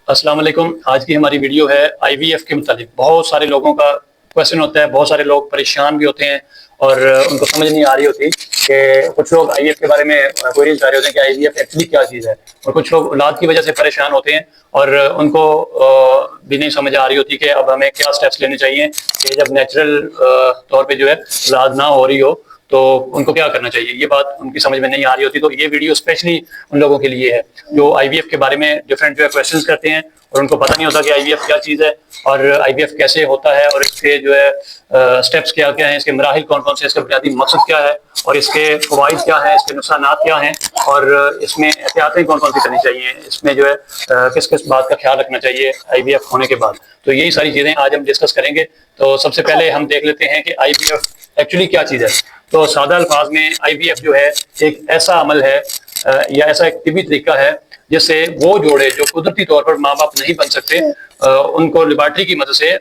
السلام علیکم. آج کی ہماری ویڈیو ہے آئی وی ایف کے متعلق. بہت سارے لوگوں کا کویشچن ہوتا ہے, بہت سارے لوگ پریشان بھی ہوتے ہیں اور ان کو سمجھ نہیں آ رہی ہوتی کہ کچھ لوگ آئی وی ایف کے بارے میں کوئریز کر رہے ہوتے ہیں کہ آئی وی ایف ایکچولی کیا چیز ہے, اور کچھ لوگ اولاد کی وجہ سے پریشان ہوتے ہیں اور ان کو بھی نہیں سمجھ آ رہی ہوتی کہ اب ہمیں کیا سٹیپس لینے چاہیے کہ جب نیچرل طور پہ جو ہے اولاد نہ ہو رہی ہو تو ان کو کیا کرنا چاہیے. یہ بات ان کی سمجھ میں نہیں آ رہی ہوتی, تو یہ ویڈیو اسپیشلی ان لوگوں کے لیے ہے جو آئی وی ایف کے بارے میں ڈفرینٹ جو ہے کویشچنس کرتے ہیں اور ان کو پتہ نہیں ہوتا کہ آئی وی ایف کیا چیز ہے اور آئی وی ایف کیسے ہوتا ہے اور اس کے جو ہے اسٹیپس کیا کیا ہیں, اس کے مراحل کون کون سے, اس کا بنیادی مقصد کیا ہے اور اس کے فوائد کیا ہیں, اس کے نقصانات کیا ہیں اور اس میں احتیاطیں کون کون سی کرنی چاہیے, اس میں جو ہے کس کس بات کا خیال رکھنا چاہیے آئی وی ایف ہونے کے بعد. تو یہی ساری چیزیں آج ہم ڈسکس کریں گے. تو سب سے پہلے ہم دیکھ لیتے ہیں کہ آئی وی ایف ایکچولی کیا چیز ہے. تو سادہ الفاظ میں آئی وی ایف جو ہے ایک ایسا عمل ہے یا ایسا ایک طبی طریقہ ہے جس سے وہ جوڑے جو قدرتی طور پر ماں باپ نہیں بن سکتے ان کو لیبارٹری کی مدد سے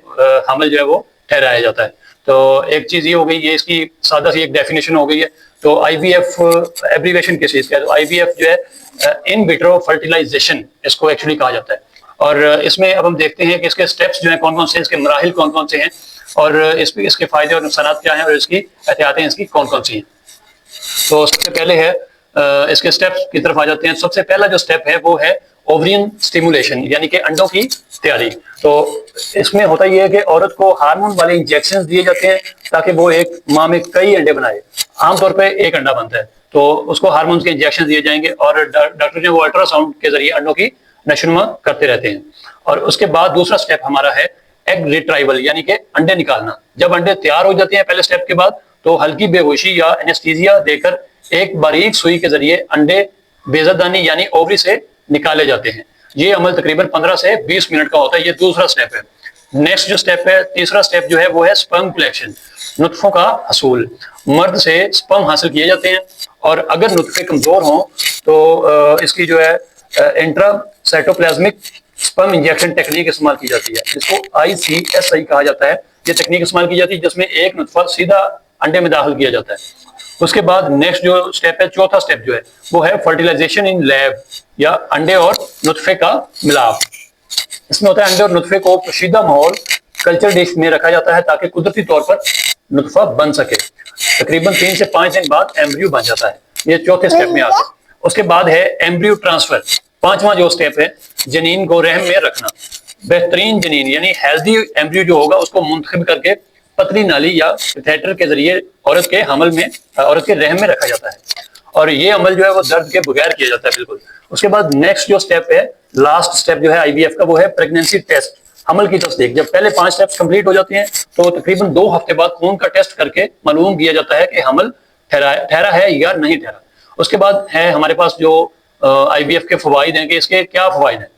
حمل جو ہے وہ ٹھہرایا جاتا ہے. تو ایک چیز یہ ہو گئی, یہ اس کی سادہ سی ایک ڈیفینیشن ہو گئی ہے. تو آئی وی ایف ایبریویشن کس چیز کا ہے, تو آئی وی ایف جو ہے ان وٹرو فرٹیلائزیشن اس کو ایکچولی کہا جاتا ہے. اور اس میں اب ہم دیکھتے ہیں کہ اس کے اسٹیپس جو ہیں کون کون سے, اس کے مراحل کون کون سے ہیں اور اس کے فائدے اور نقصانات کیا ہیں اور اس کی احتیاطیں اس کی کون کون سی ہیں. تو سب سے پہلے ہے اس کے سٹیپس کی طرف آ جاتے ہیں. سب سے پہلا جو سٹیپ ہے وہ ہے اوورین سٹیمولیشن, یعنی کہ انڈوں کی تیاری. تو اس میں ہوتا یہ ہے کہ عورت کو ہارمون والے انجیکشن دیے جاتے ہیں تاکہ وہ ایک ماہ میں کئی انڈے بنائے. عام طور پہ ایک انڈا بنتا ہے تو اس کو ہارمونز کے انجیکشن دیے جائیں گے اور ڈاکٹر جو وہ الٹرا ساؤنڈ کے ذریعے انڈوں کی نشوونما کرتے رہتے ہیں. اور اس کے بعد دوسرا سٹیپ ہمارا ہے ایگ ریٹرائیول, یعنی کہ انڈے نکالنا. جب انڈے تیار ہو جاتے ہیں پہلے سٹیپ کے بعد تو ہلکی بے ہوشی یا انیسٹیزیا دے کر ایک باریک سوئی کے ذریعے انڈے بیضہ دانی یعنی اووری سے نکالے جاتے ہیں. یہ عمل تقریباً 15 سے 20 منٹ کا ہوتا ہے. یہ دوسرا سٹیپ ہے. نیکسٹ جو سٹیپ ہے, تیسرا سٹیپ جو ہے وہ ہے سپرم کلیکشن, نطفوں کا حصول. مرد سے سپرم حاصل کیے جاتے ہیں اور اگر نطفے کمزور ہوں تو اس کی جو ہے intra cytoplasmic sperm injection technique استعمال کی جاتی ہے, جس کو ICSI کہا جاتا ہے. یہ تکنیک استعمال کی جاتی ہے جس میں ایک نطفہ سیدھا انڈے میں داخل کیا جاتا ہے. اس کے بعد نیکسٹ جو سٹیپ ہے, چوتھا سٹیپ جو ہے وہ ہے فرٹیلائزیشن ان لیب یا انڈے اور نطفے کا ملاپ. اس میں ہوتا ہے انڈے اور نطفے کو پوشیدہ ماحول کلچر ڈش میں رکھا جاتا ہے تاکہ قدرتی طور پر نطفہ بن سکے. تقریباً 3 سے 5 دن بعد ایمبریو بن جاتا ہے. یہ چوتھے سٹیپ میں آتا ہے. اس کے بعد ہے ایمبریو ٹرانسفر. پانچواں جو سٹیپ ہے جنین کو رحم میں رکھنا. بہترین جنین یعنی ہیلدی ایمبریو جو ہوگا اس کو منتخب کر کے پتلی نالی یا کیتھیٹر کے ذریعے عورت کے حمل میں, عورت کے رحم میں رکھا جاتا ہے. اور یہ عمل جو ہے وہ درد کے بغیر کیا جاتا ہے بالکل. اس کے بعد نیکسٹ جو سٹیپ ہے, لاسٹ سٹیپ جو ہے آئی وی ایف کا, وہ ہے پریگنینسی ٹیسٹ, حمل کی تصدیق. جب پہلے 5 سٹیپس کمپلیٹ ہو جاتے ہیں تو تقریباً 2 ہفتے بعد خون کا ٹیسٹ کر کے معلوم کیا جاتا ہے کہ حمل ٹھہرا ہے یا نہیں ٹھہرا. اس کے بعد ہے ہمارے پاس جو آئی وی ایف کے فوائد ہیں کہ اس کے کیا فوائد ہیں.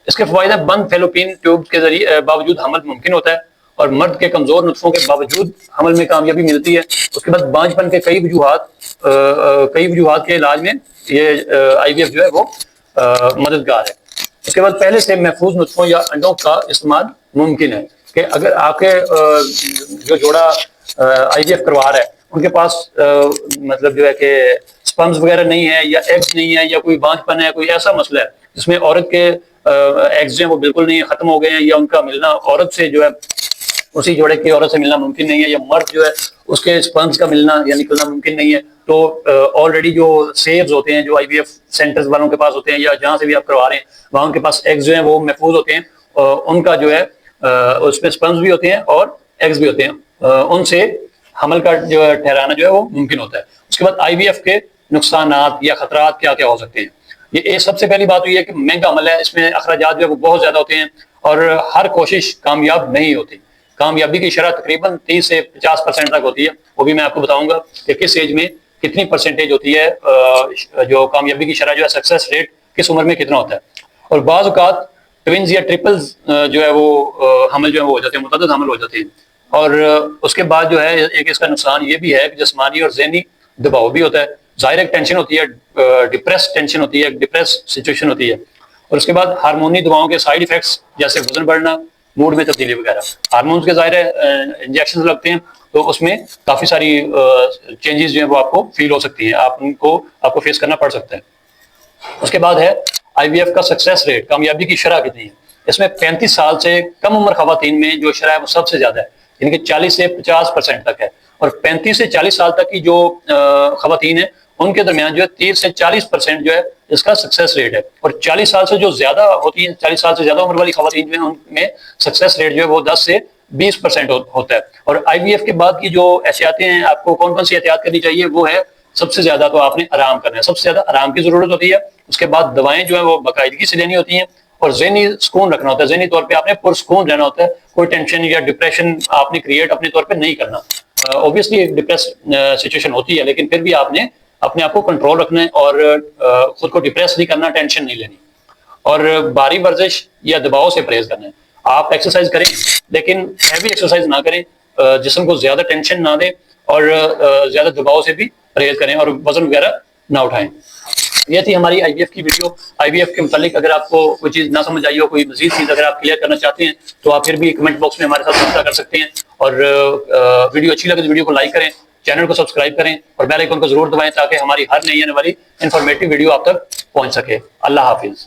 اس کے فوائد ہیں بند فیلوپین ٹیوب کے ذریعے باوجود حمل ممکن ہوتا ہے اور مرد کے کمزور نطفوں کے باوجود حمل میں کامیابی ملتی ہے. اس کے بعد بانجھ پن کے کئی وجوہات کے علاج میں یہ آئی وی ایف جو ہے وہ مددگار ہے. اس کے بعد پہلے سے محفوظ نطفوں یا انڈوں کا استعمال ممکن ہے کہ اگر آپ کے جو جوڑا آئی وی ایف کروا رہا ہے ان کے پاس مطلب جو ہے کہ سپرمز وغیرہ نہیں ہے یا ایگز نہیں ہے یا کوئی بانجھ پن ہے, کوئی ایسا مسئلہ ہے جس میں عورت کے ایگز جو ہیں وہ بالکل نہیں ختم ہو گئے ہیں یا ان کا ملنا عورت سے جو ہے اسی جوڑے کی عورت سے ملنا ممکن نہیں ہے یا مرد جو ہے اس کے سپرمز کا ملنا یا نکلنا ممکن نہیں ہے, تو آلریڈی جو سیوز ہوتے ہیں جو آئی وی ایف سینٹرز والوں کے پاس ہوتے ہیں یا جہاں سے بھی آپ کروا رہے ہیں وہاں ان کے پاس ایگز جو ہیں وہ محفوظ ہوتے ہیں. ان کا جو ہے اس میں سپرمز بھی ہوتے ہیں اور ایگز بھی ہوتے ہیں, ان سے حمل کا جو ہے ٹھہرانا جو ہے وہ ممکن ہوتا ہے. اس کے بعد آئی وی ایف کے نقصانات یا خطرات کیا کیا ہو سکتے ہیں. یہ سب سے پہلی بات یہ کہ مہنگا عمل ہے, اس میں اخراجات جو ہے وہ بہت زیادہ ہوتے ہیں اور ہر کوشش کامیاب نہیں ہوتی. کامیابی کی شرح تقریباً 30 سے 50% تک ہوتی ہے. وہ بھی میں آپ کو بتاؤں گا کہ کس ایج میں کتنی پرسنٹیج ہوتی ہے, جو کامیابی کی شرح جو ہے سکسیس ریٹ کس عمر میں کتنا ہوتا ہے. اور بعض اوقات ٹوینز یا ٹرپلز جو ہے وہ حمل جو ہے وہ ہو جاتے ہیں, متعدد حمل ہو جاتے ہیں. اور اس کے بعد جو ہے ایک اس کا نقصان یہ بھی ہے کہ جسمانی اور ذہنی دباؤ بھی ہوتا ہے. ظاہر ایک ٹینشن ہوتی ہے, ڈپریس ٹینشن ہوتی ہے, ڈپریس سچویشن ہوتی ہے. اور اس کے بعد ہارمونی دواؤں کے سائیڈ ایفیکٹس جیسے وزن بڑھنا, موڈ میں تبدیلی وغیرہ. ہارمونز کے ظاہر انجیکشن لگتے ہیں تو اس میں کافی ساری چینجز جو ہیں وہ آپ کو فیل ہو سکتی ہیں, آپ کو فیس کرنا پڑ سکتا ہے. اس کے بعد ہے IVF کا سکسیس ریٹ، کامیابی کی شرح کتنی ہے؟ اس میں 35 سال سے کم عمر خواتین میں جو شرح ہے وہ سب سے زیادہ ہے، یعنی کہ 40 سے 50% تک ہے، اور 35 سے 40 سال تک کی جو خواتین ہیں ان کے درمیان جو ہے 30 سے 40% جو ہے اس کا سکسیس ریٹ ہے، اور 40 سال سے جو زیادہ ہوتی ہیں، 40 سال سے زیادہ عمر والی خواتین جو ہیں ان میں سکسیس ریٹ جو ہے وہ 10 سے 20% ہوتا ہے۔ اور IVF کے بعد کی جو احتیاطیں ہیں، آپ کو کون کون سی احتیاط کرنی چاہیے، وہ ہے سب سے زیادہ تو آپ نے آرام کرنا ہے، سب سے زیادہ آرام کی ضرورت ہوتی ہے، اس کے بعد دوائیں جو ہیں وہ باقاعدگی سے لینی ہوتی ہیں، اور ذہنی سکون رکھنا ہوتا ہے، ذہنی طور پہ آپ نے پرسکون رہنا ہوتا ہے، کوئی ٹینشن یا ڈپریشن آپ نے کریٹ اپنے طور پہ نہیں کرنا۔ اوبیسلی ایک ڈپریس سچویشن ہوتی ہے، لیکن پھر بھی آپ نے اپنے آپ کو کنٹرول رکھنا ہے اور خود کو ڈپریس نہیں کرنا، ٹینشن نہیں لینی، اور بھاری ورزش یا دباؤ سے پرہیز کرنا ہے۔ آپ ایکسرسائز کریں لیکن ہیوی ایکسرسائز نہ کریں، جسم کو زیادہ ٹینشن نہ دیں، اور زیادہ دباؤ سے بھی پرہیز کریں، اور وزن وغیرہ نہ اٹھائیں۔ یہ تھی ہماری IVF کی ویڈیو۔ IVF کے متعلق اگر آپ کو کوئی چیز نہ سمجھ آئی ہو، کوئی مزید چیز اگر آپ کلیئر کرنا چاہتے ہیں تو آپ پھر بھی کمنٹ باکس میں ہمارے ساتھ رابطہ کر سکتے ہیں، اور ویڈیو اچھی لگے تو ویڈیو کو لائک کریں، چینل کو سبسکرائب کریں، اور بیل آئیکن کو ضرور دبائیں تاکہ ہماری ہر نئی آنے والی انفارمیٹیو ویڈیو آپ تک پہنچ سکے۔ اللہ حافظ۔